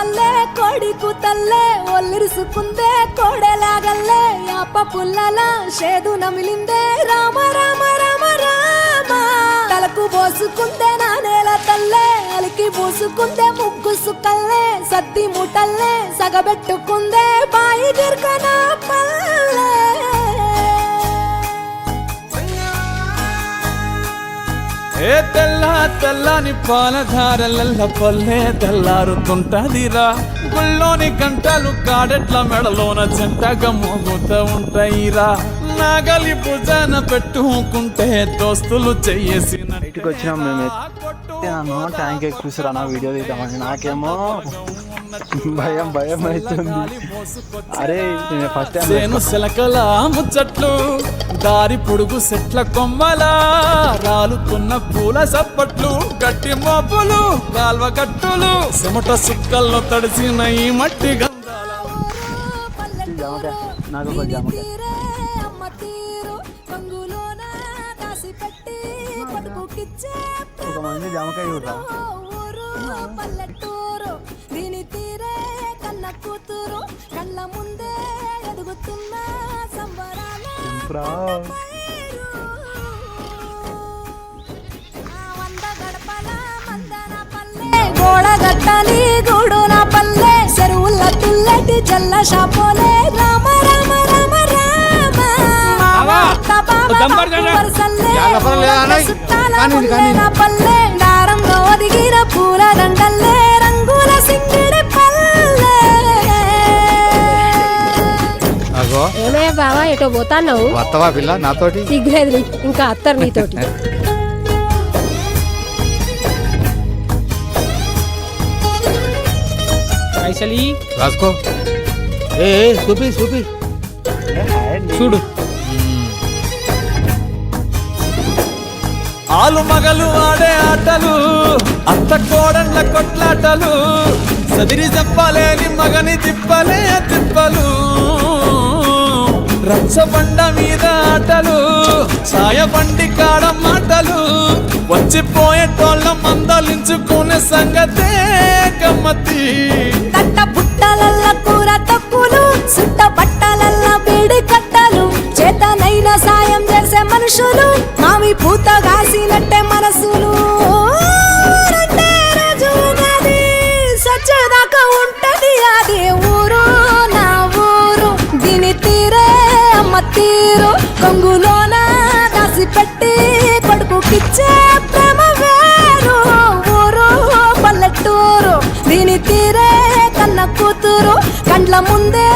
తల్లే కొడికు తల్లే ఒల్లిరుసుకుందే కోడెలాగల్లే యాప పుల్లల షేదు నమిలిందే రామ రామ రామ రామ తలకు పోసుకుందే నా నేల తల్లే అలికి పూసుకుందే ముగ్గు సుక్కల్లే సద్ది ముటల్లే సగబెట్టుకుందే బాయి గిర్కన పల్లె ఏ తెల్ల తెల్లని పాలధారలల్ల పల్లె తెల్లారుతుంటదిరా గుళ్ళోని గంటలు కాడెట్ల మెడలోన చెంటగా మోగుతూ ఉంటాయిరా నాగలి భుజాన పెట్టుకుంటే దోస్తులు చెయ్యేసిన ఇంటికి వచ్చినాం మేము నన్ను ట్యాంక్ ఎక్కువరా నా వీడియో తీద్దామని నాకేమో భయం భయం అవుతుంది. అరే ఫస్ట్ టైం నేను సిలకల ముచ్చట్లు దారి పొడుగు సెట్ల కొమ్మలా రాలుతున్న పూల సప్పట్లు గట్టి మోపులు కాల్వ గట్టులు చెమట సుక్కల్లో తడిసిన ఈ మట్టి గంధాల నాకు ఒక జామకాయ ఒక మంది జామకాయ చూడరా పల్లెటూరు దీని తీరే కన్న కూతురు కళ్ళ ముందే ఎదుగుతున్న సంబరాల గోడ గట్టని గూడు నా పల్లె చెరువుల తుల్లటి జల్ల షాపోలే రామ రామ రామ రామ నా పల్లె దారంలో ఒదిగిన పూల దండల్లే రంగుల సింగిడి పల్లె. ఏమయ్య బావా ఎటో పోతాన్నావు? వస్తావా పిల్ల నాతోటి? సిగ్గులేదు ఇంకా అత్తరు నీతోటి. రాసుకో. ఏ చూపి చూపి చూడు ఆలు మగలు ఆడే ఆటలు అత్త కోడళ్ళ కొట్లాటలు సదిరి చెప్పలేని మగని తిప్పలే తిప్పలు రచ్చబండ మీద ఆటలు సాయబండి కాడ మాటలు వచ్చిపోయేటోళ్ళ మందలించుకునే సంగతే గమ్మతి తట్ట పుట్టలల్ల కూర తక్కులు సుట్ట బట్టలల్ల బీడి కట్టలు చేతనైన సాయం చేసే మనుషులు మామి పూత కాసినట్టే మనసులు సచ్చేదాకా ఉంటది అది ఊరు నా ఊరు దీని తీరే అమ్మ తీరు కొంగులోన దాసి పెట్టి కొడుకుకిచ్చే ప్రేమ వేరు ఊరు పల్లెటూరు దీని తీరే కన్న కూతురు కండ్ల ముందే